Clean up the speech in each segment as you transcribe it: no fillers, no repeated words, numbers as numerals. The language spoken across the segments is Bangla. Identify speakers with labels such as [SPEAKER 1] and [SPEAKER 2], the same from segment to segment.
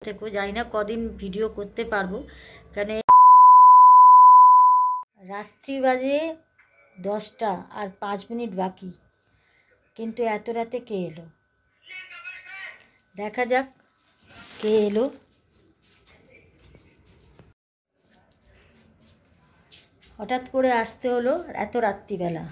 [SPEAKER 1] থেকো, জানি না কদিন ভিডিও করতে পারবো, কারণ রাত্রি বাজে 10টা আর 5 মিনিট বাকি, কিন্তু এত রাতে কে এলো? দেখা যাক কে এলো। হঠাৎ করে আসতে হলো এত রাত্রিবেলা,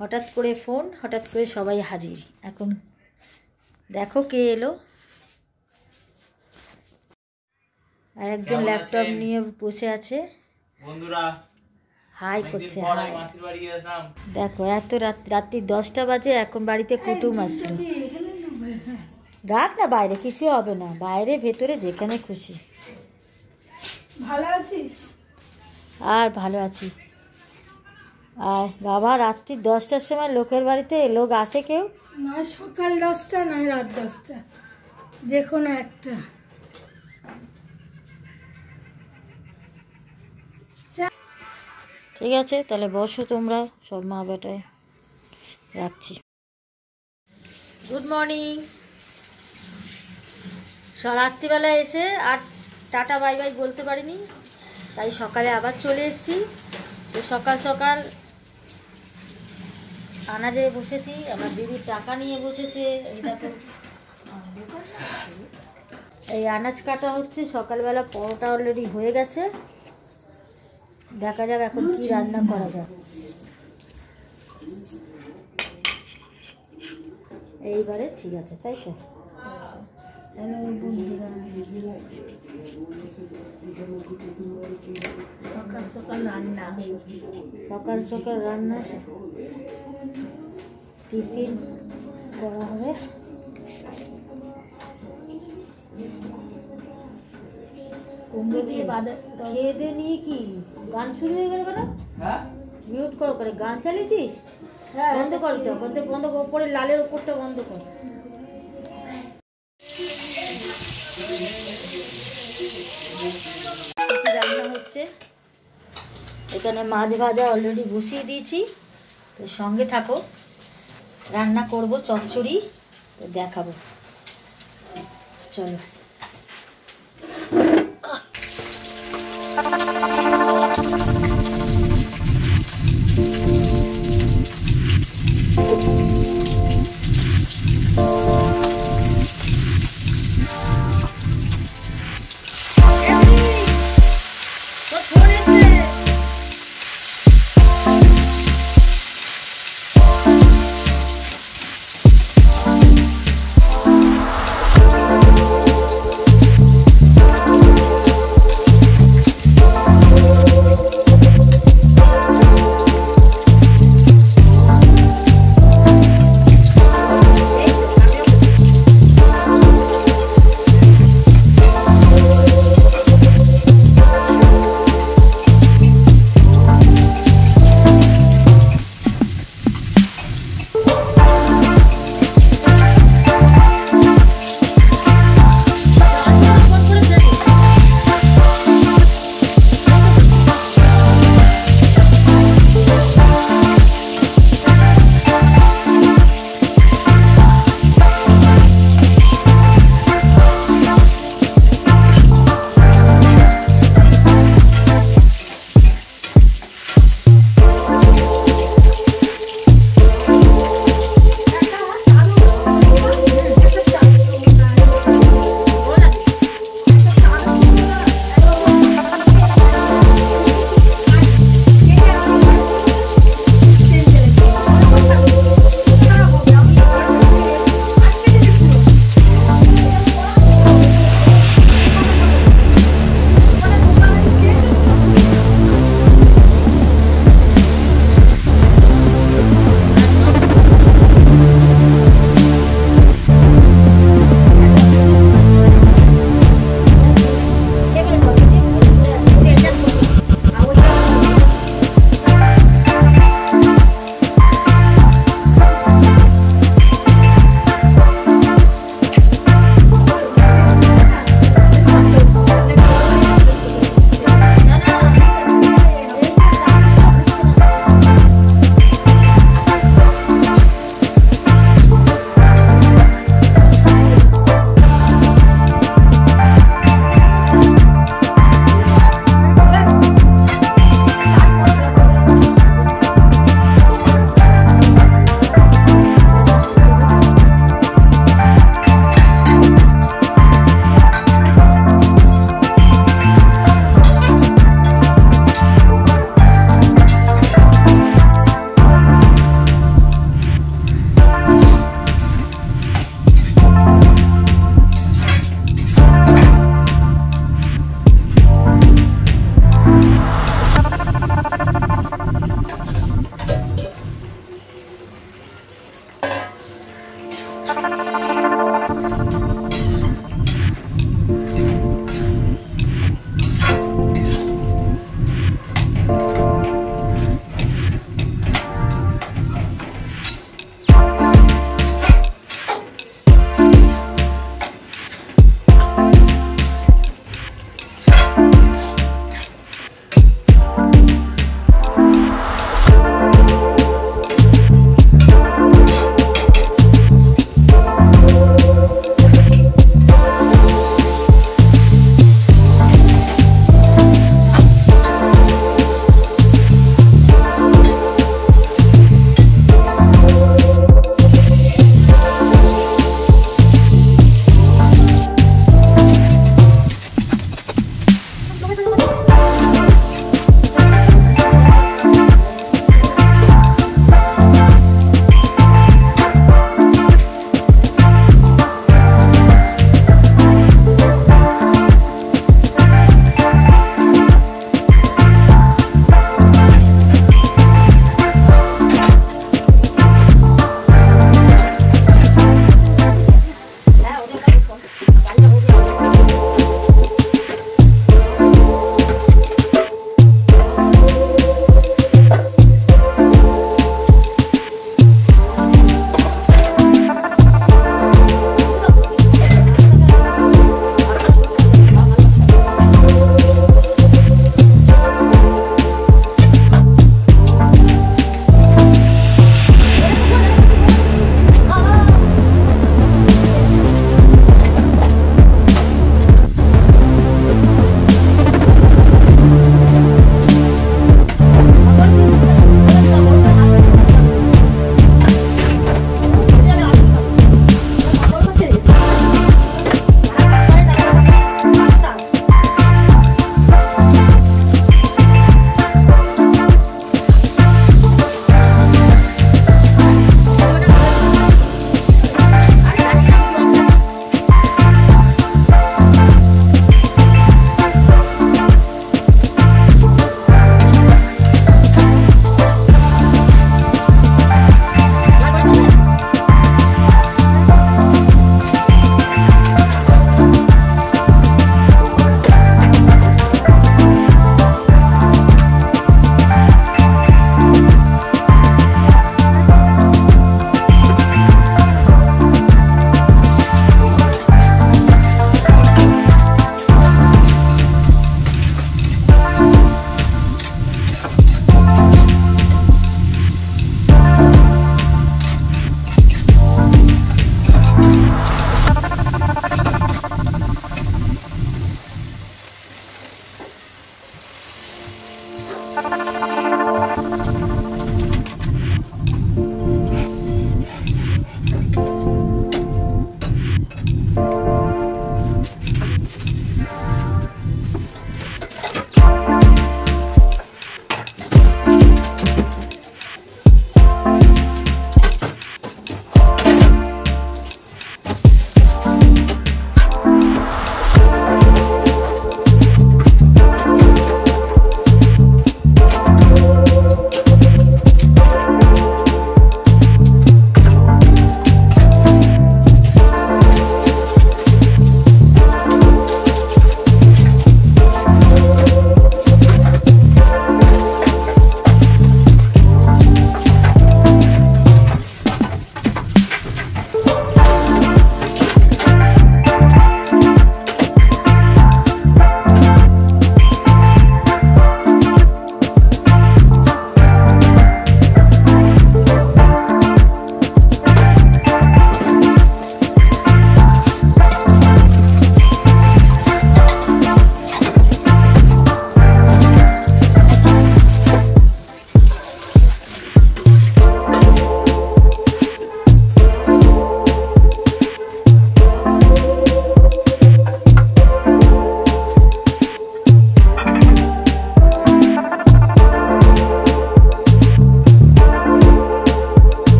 [SPEAKER 1] হঠাৎ করে ফোন, হঠাৎ করে সবাই হাজির। এখন দেখো কে এলো। আর একজন ল্যাপটপ নিয়ে বসে আছে, বন্ধুরা হাই করছে। দেখো এত রাত্রি 10টা বাজে, এখন বাড়িতে কুটুম আসলো। ডাক না, বাইরে কিছু হবে না, বাইরে ভেতরে যেখানে খুশি।
[SPEAKER 2] ভালো আছিস?
[SPEAKER 1] আর ভালো আছি। আর বাবা, রাত্রি 10টার সময় লোকের বাড়িতে লোক আসে কেউ?
[SPEAKER 2] নয় সকাল 10টা নয় রাত 10টা, যে কোনো একটা।
[SPEAKER 1] ঠিক আছে, তাহলে বসো তোমরা সব মা বেটায়, রাখছি। Good morning. রাত্রিবেলা এসে আর টাটা বাই বাই বলতে পারিনি, তাই সকালে আবার চলে এসেছি। তো সকাল সকাল আনাজে বসেছি, আমার দিদি টাকা নিয়ে বসেছে। এই দেখো, এই আনাজ কাটা হচ্ছে। সকালবেলা পরোটা অলরেডি হয়ে গেছে, দেখা যাক এখন কি রান্না করা যায়। এইবারে ঠিক আছে, তাই তো? সকাল সকাল রান্না, সকাল সকাল রান্না, টিফিন করা হবে। কুমড়ো দিয়ে বাদে খেয়ে দিয়ে নিয়ে কি গান শুরু হয়ে গেল কেন? মিউট করো করে, গান চালিয়েছিস? বন্ধ কর, বন্ধ কর, উপরে লালের উপরটা বন্ধ কর। রান্না হচ্ছে এখানে, মাছ ভাজা অলরেডি বসিয়ে দিয়েছি, তো সঙ্গে থাকো। রান্না করব চচ্চড়ি, তো দেখাবো, চলো।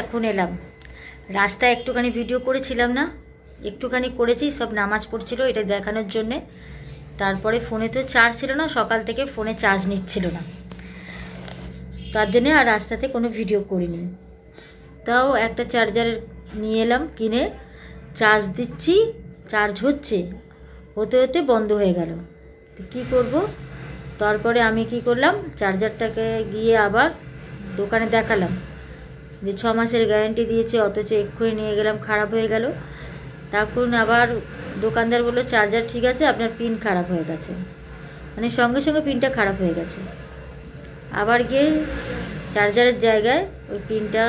[SPEAKER 1] এখন এলাম। রাস্তায় একটুখানি ভিডিও করেছিলাম না, একটুখানি করেছি, সব নামাজ পড়ছিল এটা দেখানোর জন্যে। তারপরে ফোনে তো চার্জ ছিল না, সকাল থেকে ফোনে চার্জ নিচ্ছিল না, তার জন্যে আর রাস্তাতে কোনো ভিডিও করিনি। তাও একটা চার্জার নিয়ে এলাম কিনে, চার্জ দিচ্ছি, চার্জ হচ্ছে, হতে হতে বন্ধ হয়ে গেল। তো কী করব? তারপরে আমি কি করলাম, চার্জারটাকে গিয়ে আবার দোকানে দেখালাম যে 6 মাসের গ্যারান্টি দিয়েছে, অথচ এক্ষুনি নিয়ে গেলাম, খারাপ হয়ে গেল। তখন আবার দোকানদার বললো চার্জার ঠিক আছে, আপনার পিন খারাপ হয়ে গেছে, মানে সঙ্গে সঙ্গে পিনটা খারাপ হয়ে গেছে। আবার গিয়ে চার্জারের জায়গায় ওই পিনটা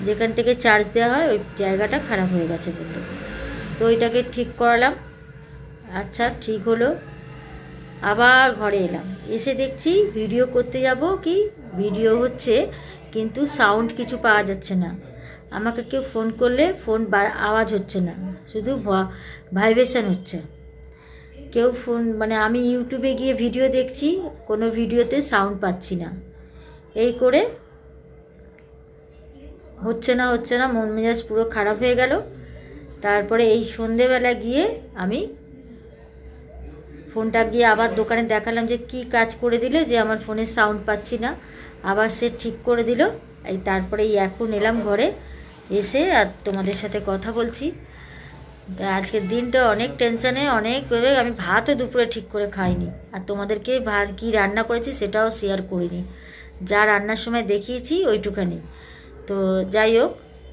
[SPEAKER 1] যেখান থেকে চার্জ দেওয়া হয় ওই জায়গাটা খারাপ হয়ে গেছে বললো। তো ওইটাকে ঠিক করালাম, আচ্ছা ঠিক হলো। আবার ঘরে এলাম, এসে দেখছি ভিডিও করতে যাব, কি ভিডিও হচ্ছে কিন্তু সাউন্ড কিছু পাওয়া যাচ্ছে না। আমাকে কেউ ফোন করলে ফোন আওয়াজ হচ্ছে না, শুধু ভাইব্রেশন হচ্ছে। কেউ ফোন, মানে আমি ইউটিউবে গিয়ে ভিডিও দেখছি, কোনো ভিডিওতে সাউন্ড পাচ্ছি না। এই করে হচ্ছে না, মন মেজাজ পুরো খারাপ হয়ে গেল। তারপরে এই সন্ধেবেলা গিয়ে আমি ফোনটা গিয়ে আবার দোকানে দেখালাম যে কি কাজ করে দিলে যে আমার ফোনের সাউন্ড পাচ্ছি না। আবার সে ঠিক করে দিল। এই তারপরে এখন এলাম ঘরে, এসে আর তোমাদের সাথে কথা বলছি। আজকের দিনটা অনেক টেনশানে, অনেকভাবে আমি ভাতও দুপুরে ঠিক করে খাইনি, আর তোমাদেরকে ভাত কী রান্না করেছি সেটাও শেয়ার করিনি, যা রান্নার সময় দেখিয়েছি ওইটুখানি। তো যাই হোক,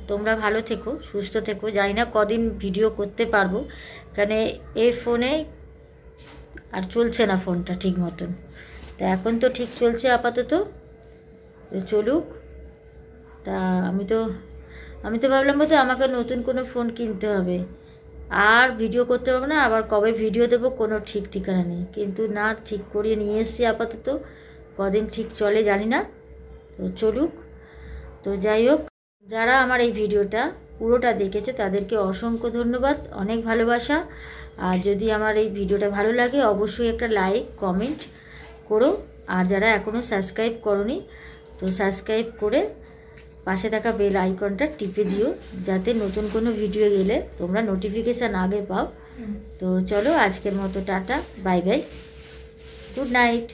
[SPEAKER 1] তোমরা ভালো থেকো, সুস্থ থেকো। জানি না কদিন ভিডিও করতে পারবো, কেন এই ফোনে আর চলছে না ফোনটা ঠিক মতন। তা এখন তো ঠিক চলছে আপাতত, চলুক। তা আমি তো ভাবলাম বোধহয় আমাকে নতুন কোনো ফোন কিনতে হবে, আর ভিডিও করতে পারবো না। আবার কবে ভিডিও দেবো কোনো ঠিক ঠিকানা নেই, কিন্তু না, ঠিক করিয়ে নিয়ে এসছি আপাতত, কদিন ঠিক চলে জানি না। তো চলুক। তো যাই হোক, যারা আমার এই ভিডিওটা পুরোটা দেখেছো তাদেরকে অসংখ্য ধন্যবাদ, অনেক ভালোবাসা। আর যদি আমার এই ভিডিওটা ভালো লাগে অবশ্যই একটা লাইক কমেন্ট করো। আর যারা এখনও সাবস্ক্রাইব করোনি, তো সাবস্ক্রাইব করে পাশে থাকা বেল আইকনটা টিপে দিও, যাতে নতুন কোনো ভিডিও গেলে তোমরা নোটিফিকেশান আগে পাও। তো চলো, আজকের মতো tata, bye bye, good night.